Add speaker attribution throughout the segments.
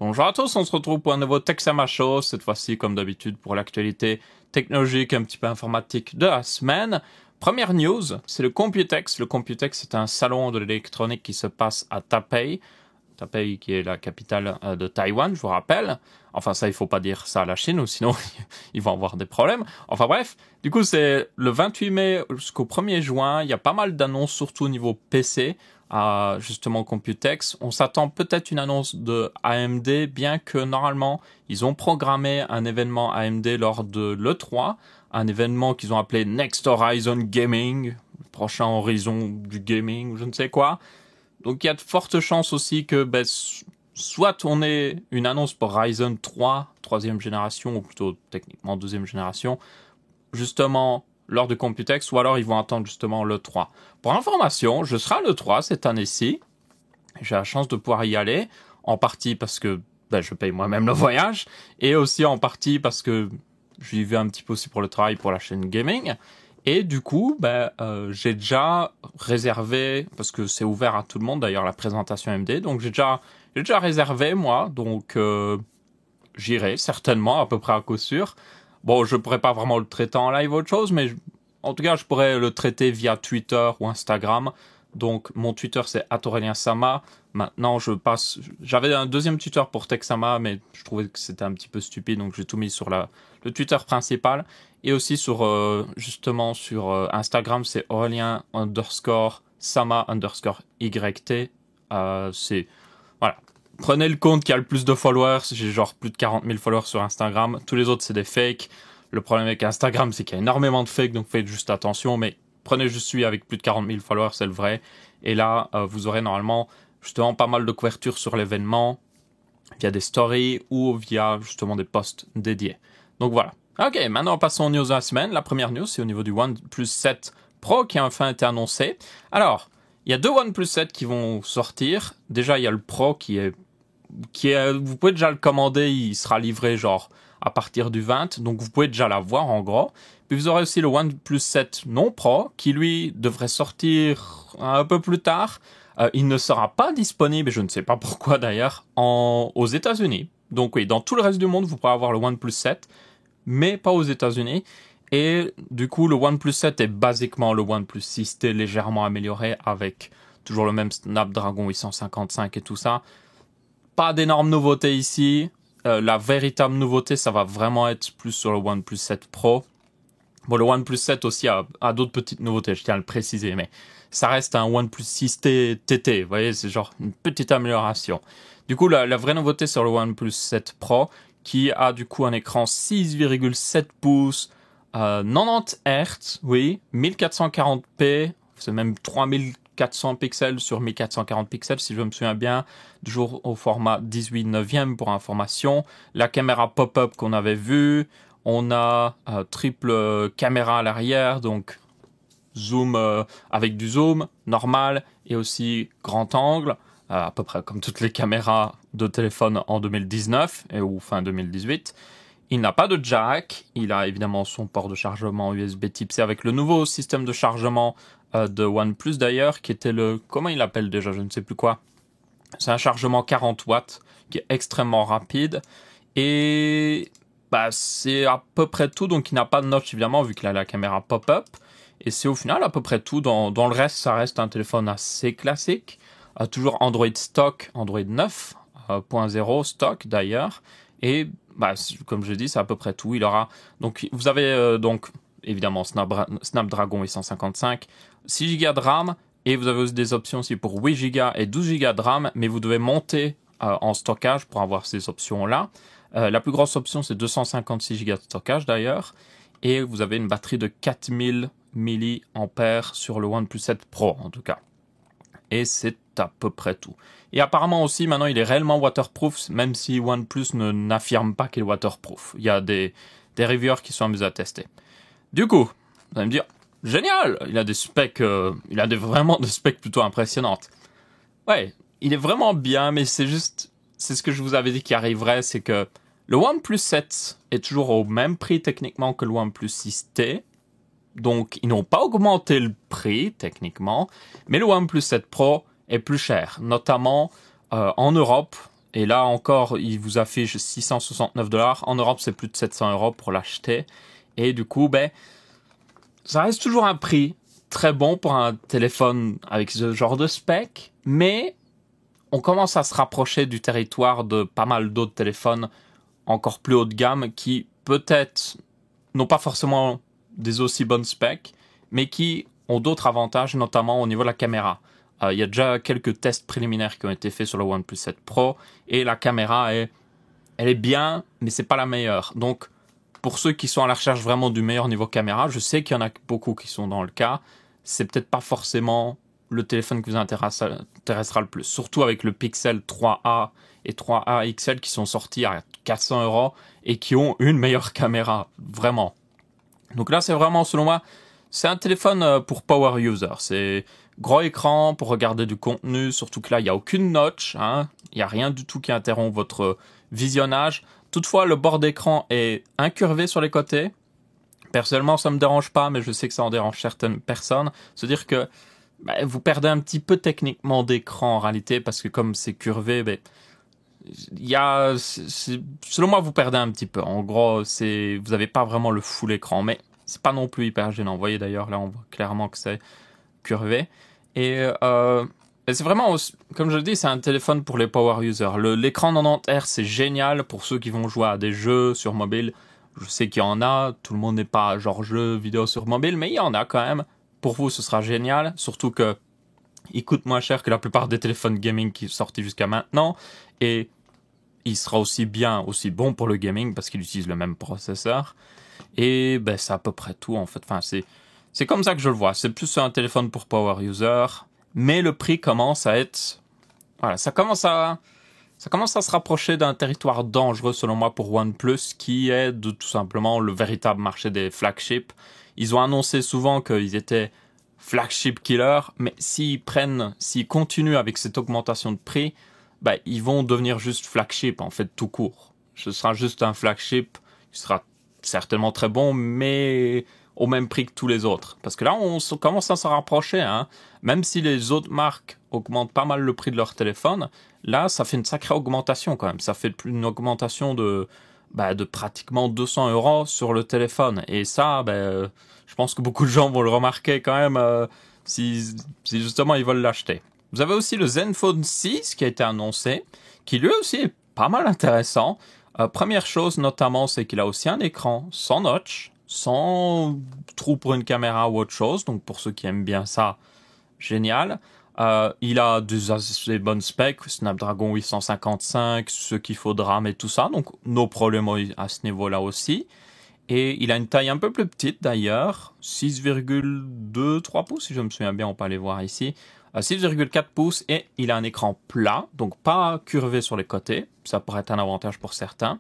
Speaker 1: Bonjour à tous, on se retrouve pour un nouveau Texama Show, cette fois-ci comme d'habitude pour l'actualité technologique un petit peu informatique de la semaine. Première news, c'est le Computex. Le Computex c'est un salon de l'électronique qui se passe à Taipei. Taipei qui est la capitale de Taïwan, je vous rappelle. Enfin ça, il faut pas dire ça à la Chine ou sinon ils vont avoir des problèmes. Enfin bref, du coup c'est le 28 mai jusqu'au 1er juin, il y a pas mal d'annonces surtout au niveau PC. À justement Computex. On s'attend peut-être une annonce de AMD, bien que normalement ils ont programmé un événement AMD lors de l'E3, un événement qu'ils ont appelé Next Horizon Gaming, le prochain horizon du gaming ou je ne sais quoi. Donc il y a de fortes chances aussi que soit on ait une annonce pour Ryzen 3, troisième génération, ou plutôt techniquement deuxième génération, justement lors de Computex, ou alors ils vont attendre justement l'E3. Pour information, je serai à l'E3 cette année-ci. J'ai la chance de pouvoir y aller, en partie parce que je paye moi-même le voyage, et aussi en partie parce que j'y vais un petit peu aussi pour le travail, pour la chaîne gaming. Et du coup, j'ai déjà réservé, parce que c'est ouvert à tout le monde d'ailleurs la présentation AMD, donc j'ai déjà réservé moi, donc j'irai certainement, à peu près à coup sûr. Bon, je pourrais pas vraiment le traiter en live ou autre chose, mais en tout cas, je pourrais le traiter via Twitter ou Instagram. Donc, mon Twitter, c'est @AurelienSama. Maintenant, j'avais un deuxième Twitter pour Texama, mais je trouvais que c'était un petit peu stupide, donc j'ai tout mis sur le Twitter principal. Et aussi justement, sur Instagram, c'est Aurelien_Sama_YT. Voilà. Prenez le compte qui a le plus de followers. J'ai genre plus de 40 000 followers sur Instagram. Tous les autres, c'est des fakes. Le problème avec Instagram, c'est qu'il y a énormément de fakes, donc faites juste attention. Mais prenez juste celui avec plus de 40 000 followers, c'est le vrai. Et là, vous aurez normalement justement pas mal de couverture sur l'événement via des stories ou via justement des posts dédiés. Donc voilà. Ok, maintenant passons aux news de la semaine. La première news, c'est au niveau du OnePlus 7 Pro qui a enfin été annoncé. Alors, il y a deux OnePlus 7 qui vont sortir. Déjà, il y a le Pro vous pouvez déjà le commander, il sera livré genre à partir du 20, donc vous pouvez déjà l'avoir en gros. Puis vous aurez aussi le OnePlus 7 non Pro qui lui devrait sortir un peu plus tard. Il ne sera pas disponible, et je ne sais pas pourquoi d'ailleurs, aux États-Unis. Donc oui, dans tout le reste du monde, vous pourrez avoir le OnePlus 7, mais pas aux États-Unis. Et du coup, le OnePlus 7 est basiquement le OnePlus 6T légèrement amélioré avec toujours le même Snapdragon 855 et tout ça. Pas d'énormes nouveautés ici. La véritable nouveauté, ça va vraiment être plus sur le OnePlus 7 Pro. Bon, le OnePlus 7 aussi a d'autres petites nouveautés, je tiens à le préciser, mais ça reste un OnePlus 6T TT, vous voyez, c'est genre une petite amélioration. Du coup, la vraie nouveauté sur le OnePlus 7 Pro, qui a du coup un écran 6,7 pouces, 90 Hz, oui, 1440p, c'est même 3400 pixels sur 1440 pixels si je me souviens bien, toujours au format 18/9 pour information. La caméra pop-up qu'on avait vue, on a triple caméra à l'arrière, donc zoom avec du zoom normal et aussi grand angle, à peu près comme toutes les caméras de téléphone en 2019 ou fin 2018. Il n'a pas de jack, il a évidemment son port de chargement USB Type-C avec le nouveau système de chargement de OnePlus d'ailleurs, qui était comment il l'appelle déjà, je ne sais plus quoi. C'est un chargement 40 watts qui est extrêmement rapide et c'est à peu près tout. Donc il n'a pas de notch évidemment vu qu'il a la caméra pop-up. Et c'est au final à peu près tout. Dans le reste, ça reste un téléphone assez classique. Toujours Android stock, Android 9.0 stock d'ailleurs. Et comme je dis, c'est à peu près tout. Il aura donc vous avez donc évidemment Snapdragon 855, 6 Go de RAM. Et vous avez aussi des options aussi pour 8 Go et 12 Go de RAM, mais vous devez monter en stockage pour avoir ces options-là. La plus grosse option, c'est 256 Go de stockage d'ailleurs. Et vous avez une batterie de 4000 mAh sur le OnePlus 7 Pro en tout cas. Et c'est à peu près tout. Et apparemment aussi, maintenant, il est réellement waterproof, même si OnePlus n'affirme pas qu'il est waterproof. Il y a des reviewers qui sont amusés à tester. Du coup, vous allez me dire, génial, il a des specs, vraiment des specs plutôt impressionnantes. Ouais, il est vraiment bien, mais c'est ce que je vous avais dit qui arriverait, c'est que le OnePlus 7 est toujours au même prix techniquement que le OnePlus 6T. Donc, ils n'ont pas augmenté le prix techniquement, mais le OnePlus 7 Pro est plus cher, notamment en Europe. Et là encore, il vous affiche 669 $. En Europe, c'est plus de 700 € pour l'acheter. Et du coup, ça reste toujours un prix très bon pour un téléphone avec ce genre de spec, mais on commence à se rapprocher du territoire de pas mal d'autres téléphones encore plus haut de gamme qui peut-être n'ont pas forcément des aussi bonnes specs, mais qui ont d'autres avantages, notamment au niveau de la caméra. Il y a déjà quelques tests préliminaires qui ont été faits sur le OnePlus 7 Pro, et la caméra elle est bien, mais c'est pas la meilleure. Donc, pour ceux qui sont à la recherche vraiment du meilleur niveau caméra, je sais qu'il y en a beaucoup qui sont dans le cas, c'est peut-être pas forcément le téléphone qui vous intéressera le plus. Surtout avec le Pixel 3a et 3a XL qui sont sortis à 400 € et qui ont une meilleure caméra, vraiment. Donc là, c'est vraiment, selon moi, c'est un téléphone pour power user. C'est gros écran pour regarder du contenu, surtout que là, il n'y a aucune notch, hein. Il n'y a rien du tout qui interrompt votre visionnage. Toutefois, le bord d'écran est incurvé sur les côtés. Personnellement, ça me dérange pas, mais je sais que ça en dérange certaines personnes. C'est-à-dire que vous perdez un petit peu techniquement d'écran en réalité, parce que comme c'est curvé, selon moi, vous perdez un petit peu. En gros, vous n'avez pas vraiment le full écran, mais c'est pas non plus hyper gênant. Vous voyez d'ailleurs, là, on voit clairement que c'est curvé. Et c'est vraiment, comme je le dis, c'est un téléphone pour les power users. L'écran 90 Hz, c'est génial pour ceux qui vont jouer à des jeux sur mobile. Je sais qu'il y en a, tout le monde n'est pas genre jeu vidéo sur mobile, mais il y en a quand même. Pour vous, ce sera génial, surtout que il coûte moins cher que la plupart des téléphones gaming qui sont sortis jusqu'à maintenant, et il sera aussi bon pour le gaming parce qu'il utilise le même processeur. Et c'est à peu près tout en fait. Enfin, c'est comme ça que je le vois. C'est plus un téléphone pour power user, mais le prix commence à être, voilà, ça commence à se rapprocher d'un territoire dangereux selon moi pour OnePlus, qui est tout simplement le véritable marché des flagships. Ils ont annoncé souvent qu'ils étaient flagship killer, mais s'ils continuent avec cette augmentation de prix, ils vont devenir juste flagship en fait tout court. Ce sera juste un flagship qui sera certainement très bon, mais au même prix que tous les autres. Parce que là, on commence à se rapprocher, hein. Même si les autres marques augmentent pas mal le prix de leur téléphone, là, ça fait une sacrée augmentation quand même. Ça fait une augmentation de pratiquement 200 € sur le téléphone. Et ça, je pense que beaucoup de gens vont le remarquer quand même si justement ils veulent l'acheter. Vous avez aussi le Zenfone 6 qui a été annoncé, qui lui aussi est pas mal intéressant. Première chose notamment, c'est qu'il a aussi un écran sans notch, sans trou pour une caméra ou autre chose. Donc pour ceux qui aiment bien ça, génial. Il a des assez bonnes specs, Snapdragon 855, ce qu'il faut de RAM et tout ça, donc nos problèmes à ce niveau-là aussi. Et il a une taille un peu plus petite d'ailleurs, 6,23 pouces si je me souviens bien, on peut aller voir ici. 6,4 pouces, et il a un écran plat, donc pas curvé sur les côtés, ça pourrait être un avantage pour certains.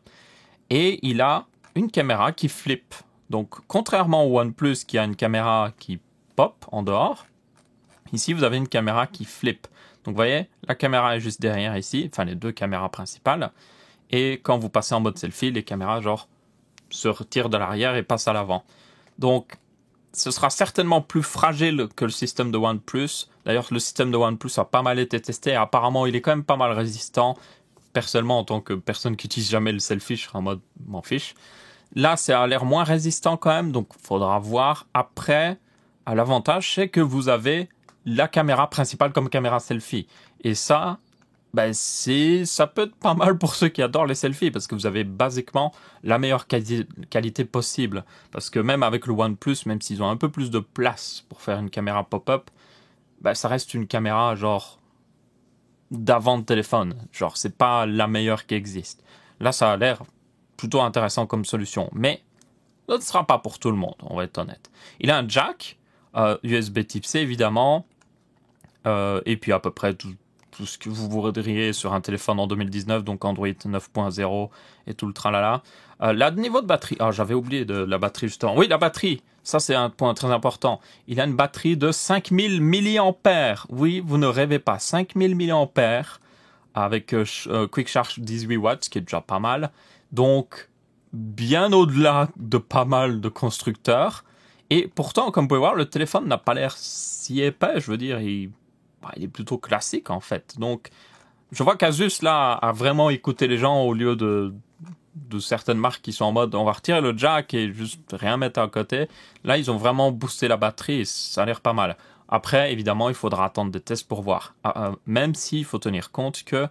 Speaker 1: Et il a une caméra qui flippe. Donc contrairement au OnePlus qui a une caméra qui pop en dehors, ici, vous avez une caméra qui flippe. Donc, vous voyez, la caméra est juste derrière ici, enfin les deux caméras principales. Et quand vous passez en mode selfie, les caméras, se retirent de l'arrière et passent à l'avant. Donc, ce sera certainement plus fragile que le système de OnePlus. D'ailleurs, le système de OnePlus a pas mal été testé et apparemment, il est quand même pas mal résistant. Personnellement, en tant que personne qui n'utilise jamais le selfie, je serai en mode m'en fiche. Là, ça a l'air moins résistant quand même, donc il faudra voir. Après, l'avantage, c'est que vous avez la caméra principale comme caméra selfie. Et ça, ça peut être pas mal pour ceux qui adorent les selfies, parce que vous avez basiquement la meilleure qualité possible. Parce que même avec le OnePlus, même s'ils ont un peu plus de place pour faire une caméra pop-up, ça reste une caméra d'avant de téléphone. C'est pas la meilleure qui existe. Là, ça a l'air plutôt intéressant comme solution. Mais ça ne sera pas pour tout le monde, on va être honnête. Il a un jack, USB type C évidemment, et puis à peu près tout ce que vous voudriez sur un téléphone en 2019, donc Android 9.0 et tout le tralala. Là, niveau de batterie, j'avais oublié de la batterie justement. Oui, la batterie, ça c'est un point très important. Il a une batterie de 5000 mAh. Oui, vous ne rêvez pas, 5000 mAh avec Quick Charge 18 watts, ce qui est déjà pas mal. Donc, bien au-delà de pas mal de constructeurs. Et pourtant, comme vous pouvez voir, le téléphone n'a pas l'air si épais. Je veux dire, il est plutôt classique en fait. Donc, je vois qu'Asus là a vraiment écouté les gens au lieu de certaines marques qui sont en mode on va retirer le jack et juste rien mettre à côté. Là, ils ont vraiment boosté la batterie et ça a l'air pas mal. Après, évidemment, il faudra attendre des tests pour voir. Même s'il faut tenir compte que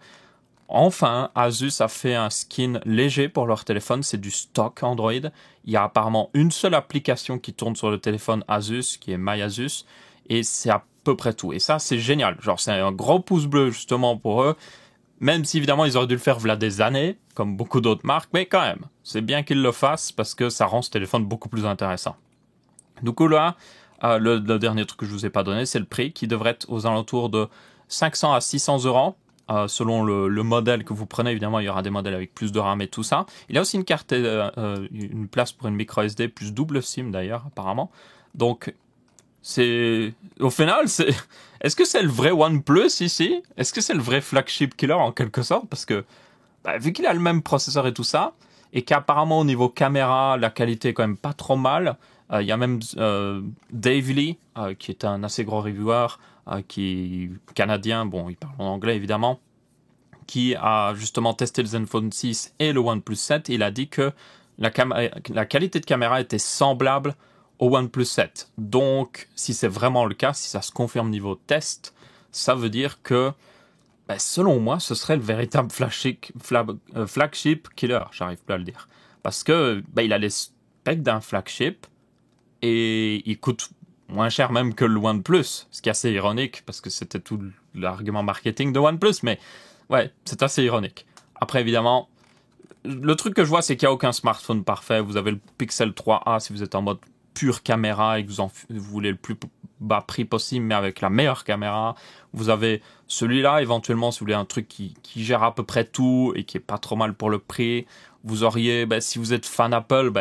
Speaker 1: enfin, Asus a fait un skin léger pour leur téléphone, c'est du stock Android. Il y a apparemment une seule application qui tourne sur le téléphone Asus, qui est MyAsus, et c'est à peu près tout. Et ça, c'est génial. Genre, c'est un gros pouce bleu justement pour eux. Même si évidemment ils auraient dû le faire v'là des années, comme beaucoup d'autres marques, mais quand même, c'est bien qu'ils le fassent parce que ça rend ce téléphone beaucoup plus intéressant. Du coup là, le dernier truc que je vous ai pas donné, c'est le prix qui devrait être aux alentours de 500 à 600 euros. Selon le modèle que vous prenez, évidemment, il y aura des modèles avec plus de RAM et tout ça. Il y a aussi une carte, une place pour une micro SD plus double SIM d'ailleurs, apparemment. Donc, au final, est-ce que c'est le vrai OnePlus ici? Est-ce que c'est le vrai flagship killer en quelque sorte? Parce que, vu qu'il a le même processeur et tout ça, et qu'apparemment au niveau caméra, la qualité est quand même pas trop mal, il y a même Dave Lee, qui est un assez gros reviewer, qui est canadien, bon, il parle en anglais évidemment, qui a justement testé le Zenfone 6 et le OnePlus 7. Il a dit que la qualité de caméra était semblable au OnePlus 7. Donc, si c'est vraiment le cas, si ça se confirme niveau test, ça veut dire que, selon moi, ce serait le véritable flagship killer. J'arrive plus à le dire. Parce que, il a les specs d'un flagship et il coûte moins cher même que le OnePlus. Ce qui est assez ironique parce que c'était tout l'argument marketing de OnePlus. Mais ouais, c'est assez ironique. Après, évidemment, le truc que je vois, c'est qu'il n'y a aucun smartphone parfait. Vous avez le Pixel 3a si vous êtes en mode pure caméra et que vous voulez le plus bas prix possible, mais avec la meilleure caméra. Vous avez celui-là, éventuellement, si vous voulez un truc qui gère à peu près tout et qui est pas trop mal pour le prix. Vous auriez, si vous êtes fan Apple,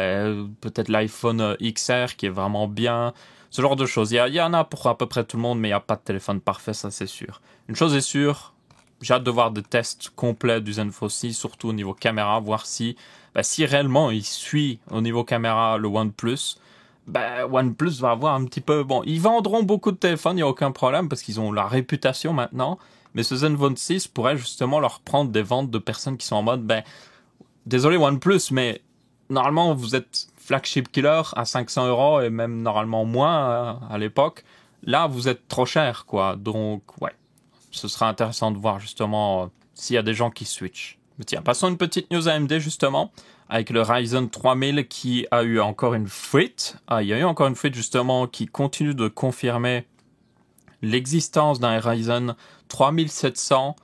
Speaker 1: peut-être l'iPhone XR qui est vraiment bien. Ce genre de choses. Il y en a pour à peu près tout le monde, mais il n'y a pas de téléphone parfait, ça c'est sûr. Une chose est sûre, j'ai hâte de voir des tests complets du Zenfone 6, surtout au niveau caméra, voir si réellement il suit au niveau caméra le OnePlus. OnePlus va avoir un petit peu... Bon, ils vendront beaucoup de téléphones, il n'y a aucun problème, parce qu'ils ont la réputation maintenant, mais ce Zenfone 6 pourrait justement leur prendre des ventes de personnes qui sont en mode, désolé OnePlus, mais normalement vous êtes flagship killer à 500 euros et même normalement moins à l'époque. Là, vous êtes trop cher, quoi. Donc, ouais, ce sera intéressant de voir justement s'il y a des gens qui switchent. Mais tiens, passons une petite news AMD justement, avec le Ryzen 3000 qui a eu encore une fuite. Il y a eu encore une fuite justement qui continue de confirmer l'existence d'un Ryzen 3700.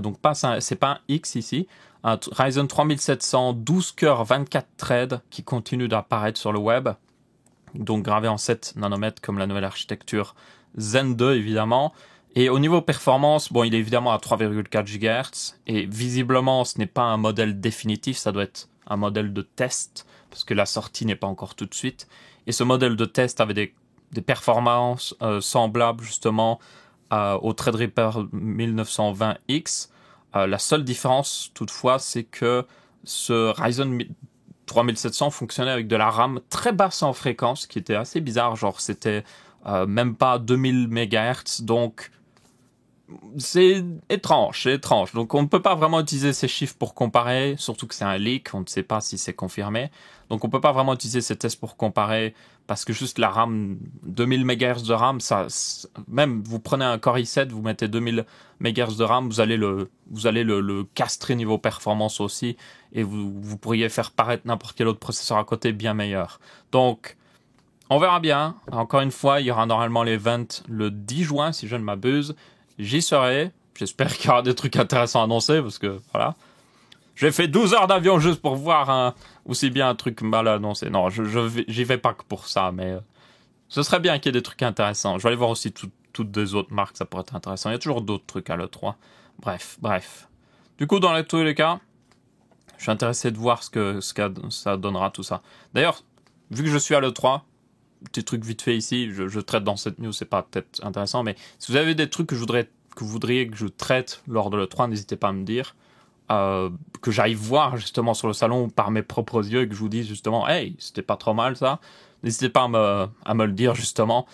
Speaker 1: Donc c'est pas un X ici. Un Ryzen 3700 12 cœurs 24 threads qui continue d'apparaître sur le web. Donc gravé en 7 nanomètres comme la nouvelle architecture Zen 2 évidemment. Et au niveau performance, il est évidemment à 3,4 GHz et visiblement ce n'est pas un modèle définitif, ça doit être un modèle de test parce que la sortie n'est pas encore tout de suite. Et ce modèle de test avait des performances semblables justement au Threadripper 1920X. La seule différence toutefois, c'est que ce Ryzen 3700 fonctionnait avec de la RAM très basse en fréquence, qui était assez bizarre, genre c'était même pas 2000 MHz, donc c'est étrange. Donc on ne peut pas vraiment utiliser ces chiffres pour comparer, surtout que c'est un leak, on ne sait pas si c'est confirmé. Donc on ne peut pas vraiment utiliser ces tests pour comparer, parce que juste la RAM, 2000 MHz de RAM, même vous prenez un Core i7, vous mettez 2000 MHz de RAM, vous allez le castrer niveau performance aussi, et vous pourriez faire paraître n'importe quel autre processeur à côté bien meilleur. Donc on verra bien. Encore une fois, il y aura normalement l'event le 10 juin, si je ne m'abuse. J'y serai. J'espère qu'il y aura des trucs intéressants à annoncer, parce que, voilà. J'ai fait 12 heures d'avion juste pour voir aussi bien un truc mal annoncé. Non, j'y vais pas que pour ça, mais ce serait bien qu'il y ait des trucs intéressants. Je vais aller voir aussi toutes des autres marques, ça pourrait être intéressant. Il y a toujours d'autres trucs à l'E3. Bref. Du coup, dans tous les cas, je suis intéressé de voir ce que ça donnera, tout ça. D'ailleurs, vu que je suis à l'E3, petit truc vite fait ici, je traite dans cette news, c'est pas peut-être intéressant, mais si vous avez des trucs que vous voudriez que je traite lors de l'E3, n'hésitez pas à me dire. que j'aille voir justement sur le salon par mes propres yeux et que je vous dise justement, hey, c'était pas trop mal ça. N'hésitez pas à me le dire justement.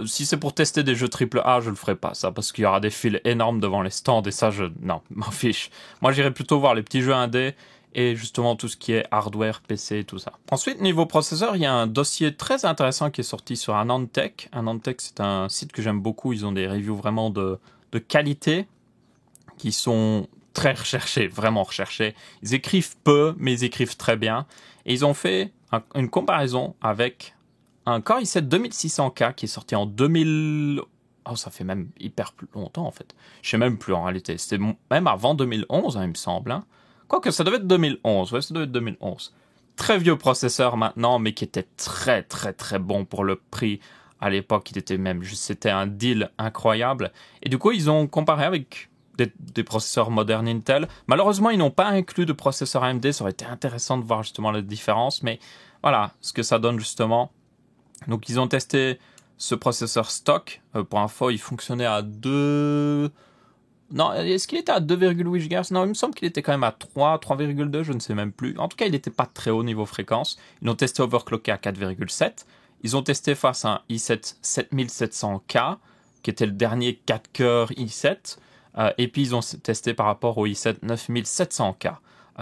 Speaker 1: Si c'est pour tester des jeux AAA, je le ferai pas ça parce qu'il y aura des files énormes devant les stands et ça, non, m'en fiche. Moi, j'irai plutôt voir les petits jeux indés et justement tout ce qui est hardware, PC et tout ça. Ensuite, niveau processeur, il y a un dossier très intéressant qui est sorti sur AnandTech. AnandTech, c'est un site que j'aime beaucoup. Ils ont des reviews vraiment de qualité qui sont très recherchés, vraiment recherchés. Ils écrivent peu, mais ils écrivent très bien. Et ils ont fait une comparaison avec un Core i7 2600K qui est sorti en 2000... Oh, ça fait même hyper plus longtemps, en fait. Je sais même plus, en réalité. C'était même avant 2011, hein, il me semble. Hein. Quoique, ça devait être 2011. Ouais, ça devait être 2011. Très vieux processeur maintenant, mais qui était très, très, très bon pour le prix. À l'époque, il était même juste... C'était un deal incroyable. Et du coup, ils ont comparé avec des processeurs modernes Intel. Malheureusement, ils n'ont pas inclus de processeurs AMD. Ça aurait été intéressant de voir justement la différence. Mais voilà ce que ça donne justement. Donc, ils ont testé ce processeur stock. Pour info, il fonctionnait à 2... Non, est-ce qu'il était à 2,8 GHz? Non, il me semble qu'il était quand même à 3,2, je ne sais même plus. En tout cas, il n'était pas très haut niveau fréquence. Ils l'ont testé overclocké à 4,7. Ils ont testé face à un i7 7700K, qui était le dernier 4 cœurs i7. Et puis, ils ont testé par rapport au i7 9700K,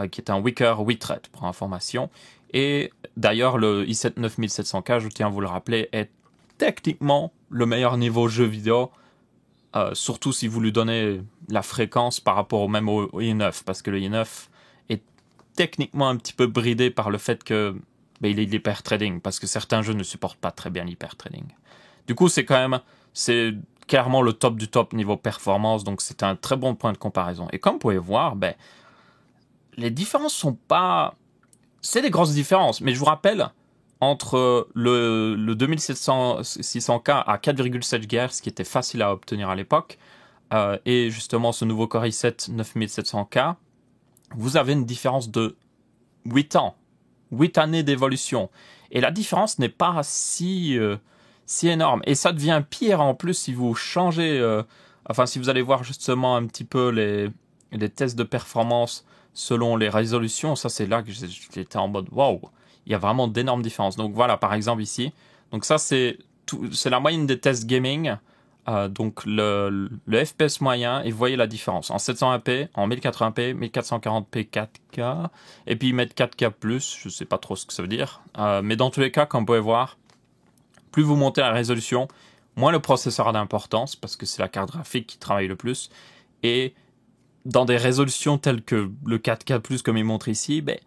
Speaker 1: qui est un weaker 8 thread, pour information. Et d'ailleurs, le i7 9700K, je tiens à vous le rappeler, est techniquement le meilleur niveau jeu vidéo, surtout si vous lui donnez la fréquence par rapport même au i9, parce que le i9 est techniquement un petit peu bridé par le fait que il est l'hyper trading, parce que certains jeux ne supportent pas très bien l'hyper trading. Du coup, c'est clairement le top du top niveau performance, donc c'est un très bon point de comparaison. Et comme vous pouvez voir, les différences sont pas... C'est des grosses différences, mais je vous rappelle, entre le 2600K à 4,7 GHz, qui était facile à obtenir à l'époque, et justement ce nouveau Core i7 9700K, vous avez une différence de 8 ans, 8 années d'évolution. Et la différence n'est pas si énorme. Et ça devient pire en plus si vous changez, si vous allez voir justement un petit peu les tests de performance selon les résolutions. Ça, c'est là que j'étais en mode waouh, il y a vraiment d'énormes différences. Donc voilà, par exemple ici. Donc ça, c'est la moyenne des tests gaming. Donc le FPS moyen, et vous voyez la différence. En 720p, en 1080p, 1440p 4K, et puis ils mettent 4K+, je sais pas trop ce que ça veut dire. Mais dans tous les cas, comme vous pouvez voir, plus vous montez la résolution, moins le processeur a d'importance, parce que c'est la carte graphique qui travaille le plus. Et dans des résolutions telles que le 4K+, comme il montre ici, il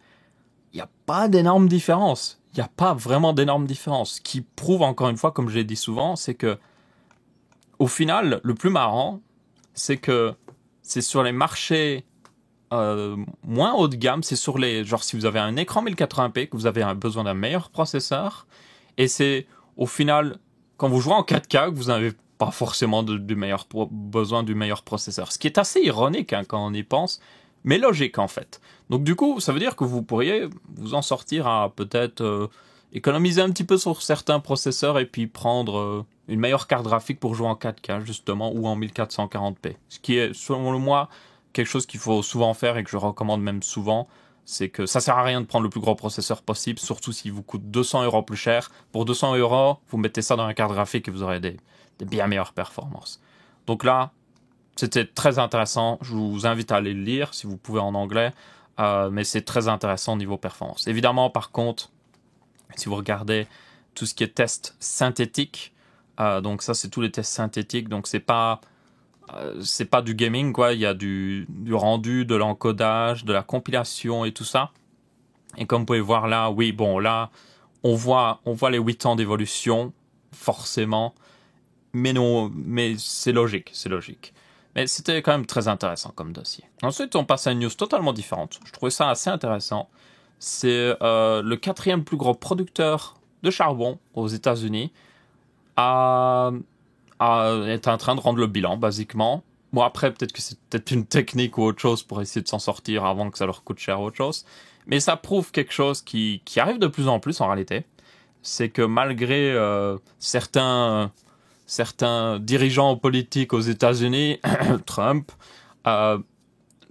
Speaker 1: n'y a pas d'énormes différences. Il n'y a pas vraiment d'énormes différences. Ce qui prouve, encore une fois, comme je l'ai dit souvent, c'est que au final, le plus marrant, c'est que c'est sur les marchés moins haut de gamme, c'est sur les... Genre, si vous avez un écran 1080p, que vous avez besoin d'un meilleur processeur, et c'est, au final, quand vous jouez en 4K, que vous n'avez pas forcément besoin du meilleur processeur. Ce qui est assez ironique, hein, quand on y pense, mais logique, en fait. Donc, du coup, ça veut dire que vous pourriez vous en sortir à peut-être... économiser un petit peu sur certains processeurs et puis prendre une meilleure carte graphique pour jouer en 4K justement ou en 1440p. Ce qui est selon moi quelque chose qu'il faut souvent faire et que je recommande même souvent, c'est que ça sert à rien de prendre le plus gros processeur possible, surtout s'il vous coûte 200 € plus cher. Pour 200 €, vous mettez ça dans la carte graphique et vous aurez des bien meilleures performances. Donc là, c'était très intéressant. Je vous invite à aller le lire si vous pouvez en anglais, mais c'est très intéressant au niveau performance. Évidemment, par contre, si vous regardez tout ce qui est test synthétique, donc ça c'est tous les tests synthétiques, donc c'est pas du gaming quoi, il y a du rendu, de l'encodage, de la compilation et tout ça. Et comme vous pouvez voir là, oui bon là on voit les 8 ans d'évolution forcément, mais c'est logique. Mais c'était quand même très intéressant comme dossier. Ensuite on passe à une news totalement différente. Je trouvais ça assez intéressant. C'est le 4e plus gros producteur de charbon aux États-Unis est en train de rendre le bilan, basiquement. Bon, après, peut-être que c'est peut-être une technique ou autre chose pour essayer de s'en sortir avant que ça leur coûte cher ou autre chose. Mais ça prouve quelque chose qui arrive de plus en plus en réalité. C'est que malgré certains dirigeants politiques aux États-Unis, Trump,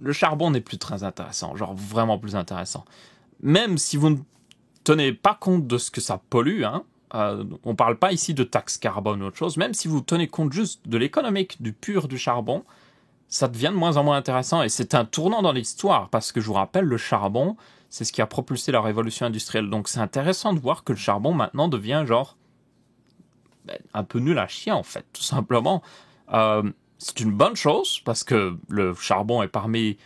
Speaker 1: le charbon n'est plus très intéressant, genre vraiment plus intéressant. Même si vous ne tenez pas compte de ce que ça pollue, hein, on parle pas ici de taxe carbone ou autre chose, même si vous tenez compte juste de l'économique, du charbon, ça devient de moins en moins intéressant et c'est un tournant dans l'histoire parce que je vous rappelle, le charbon, c'est ce qui a propulsé la révolution industrielle. Donc c'est intéressant de voir que le charbon maintenant devient genre un peu nul à chier en fait, tout simplement. C'est une bonne chose parce que le charbon est parmi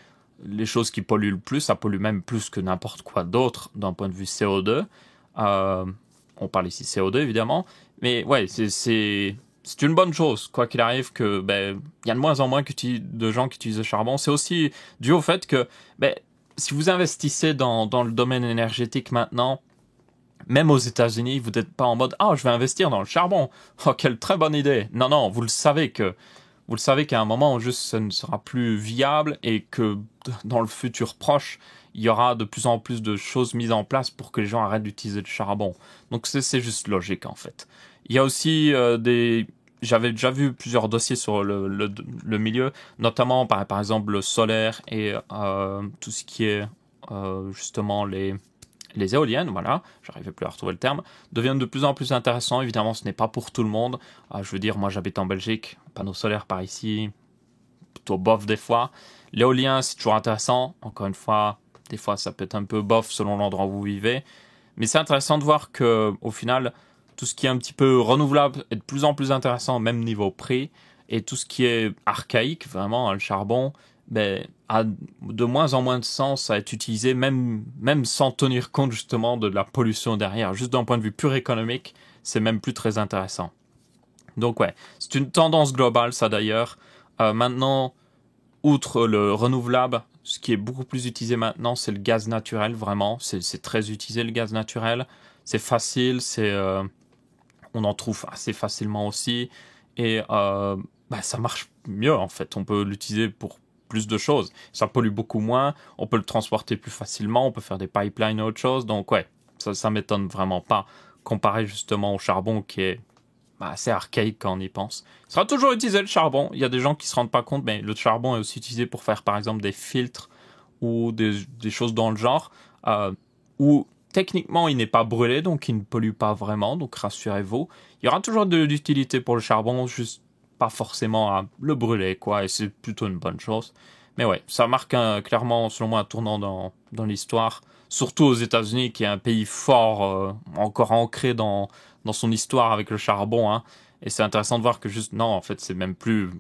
Speaker 1: les choses qui polluent le plus, ça pollue même plus que n'importe quoi d'autre d'un point de vue CO2. On parle ici CO2 évidemment, mais ouais, c'est une bonne chose, quoi qu'il arrive, que y a de moins en moins de gens qui utilisent le charbon. C'est aussi dû au fait que si vous investissez dans le domaine énergétique maintenant, même aux États-Unis, vous n'êtes pas en mode je vais investir dans le charbon. Oh, quelle très bonne idée. Non, vous le savez qu'à un moment, juste, ce ne sera plus viable et que dans le futur proche, il y aura de plus en plus de choses mises en place pour que les gens arrêtent d'utiliser le charbon. Donc c'est juste logique en fait. Il y a aussi j'avais déjà vu plusieurs dossiers sur le milieu, notamment par exemple le solaire et tout ce qui est justement les éoliennes, voilà, j'arrivais plus à retrouver le terme, deviennent de plus en plus intéressants. Évidemment, ce n'est pas pour tout le monde. Je veux dire, moi j'habite en Belgique, panneaux solaires par ici, plutôt bof des fois. L'éolien, c'est toujours intéressant. Encore une fois, des fois ça peut être un peu bof selon l'endroit où vous vivez. Mais c'est intéressant de voir que, au final, tout ce qui est un petit peu renouvelable est de plus en plus intéressant, même niveau prix. Et tout ce qui est archaïque, vraiment, le charbon, a de moins en moins de sens à être utilisé, même sans tenir compte justement de la pollution derrière. Juste d'un point de vue pur économique, c'est même plus très intéressant. Donc ouais, c'est une tendance globale ça d'ailleurs. Maintenant, outre le renouvelable, ce qui est beaucoup plus utilisé maintenant, c'est le gaz naturel, vraiment. C'est très utilisé le gaz naturel. C'est facile, on en trouve assez facilement aussi. Et ça marche mieux en fait. On peut l'utiliser pour plus de choses. Ça pollue beaucoup moins, on peut le transporter plus facilement, on peut faire des pipelines ou autre chose. Donc ouais, ça m'étonne vraiment pas. Comparé justement au charbon qui est assez archaïque quand on y pense. Il sera toujours utilisé le charbon. Il y a des gens qui se rendent pas compte, mais le charbon est aussi utilisé pour faire par exemple des filtres ou des choses dans le genre, où techniquement il n'est pas brûlé, donc il ne pollue pas vraiment, donc rassurez-vous. Il y aura toujours de l'utilité pour le charbon, juste pas forcément à le brûler, quoi, et c'est plutôt une bonne chose. Mais ouais, ça marque clairement, selon moi, un tournant dans l'histoire, surtout aux États-Unis, qui est un pays fort, encore ancré dans son histoire avec le charbon, hein. Et c'est intéressant de voir que juste, non, en fait, c'est même plus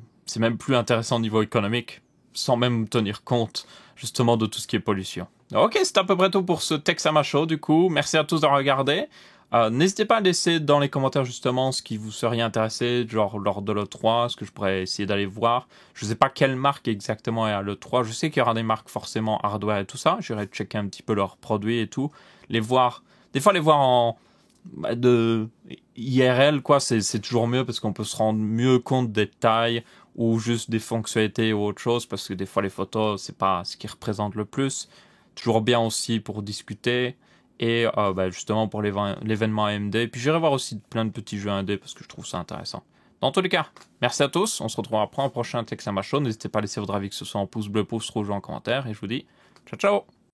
Speaker 1: intéressant au niveau économique, sans même tenir compte, justement, de tout ce qui est pollution. Ok, c'est à peu près tout pour ce Texama Show, du coup. Merci à tous d'avoir regardé. N'hésitez pas à laisser dans les commentaires justement ce qui vous serait intéressé, genre lors de l'E3, ce que je pourrais essayer d'aller voir. Je sais pas quelle marque exactement est à l'E3. Je sais qu'il y aura des marques forcément hardware et tout ça. J'irai checker un petit peu leurs produits et tout. Les voir, des fois les voir en de IRL, quoi, c'est toujours mieux parce qu'on peut se rendre mieux compte des tailles ou juste des fonctionnalités ou autre chose, parce que des fois les photos, c'est pas ce qui représente le plus. Toujours bien aussi pour discuter. Et justement pour l'événement AMD. Puis j'irai voir aussi plein de petits jeux indés parce que je trouve ça intéressant. Dans tous les cas, merci à tous. On se retrouvera après un prochain Texama Show. N'hésitez pas à laisser votre avis, que ce soit en pouce bleu, pouce rouge ou en commentaire. Et je vous dis ciao ciao.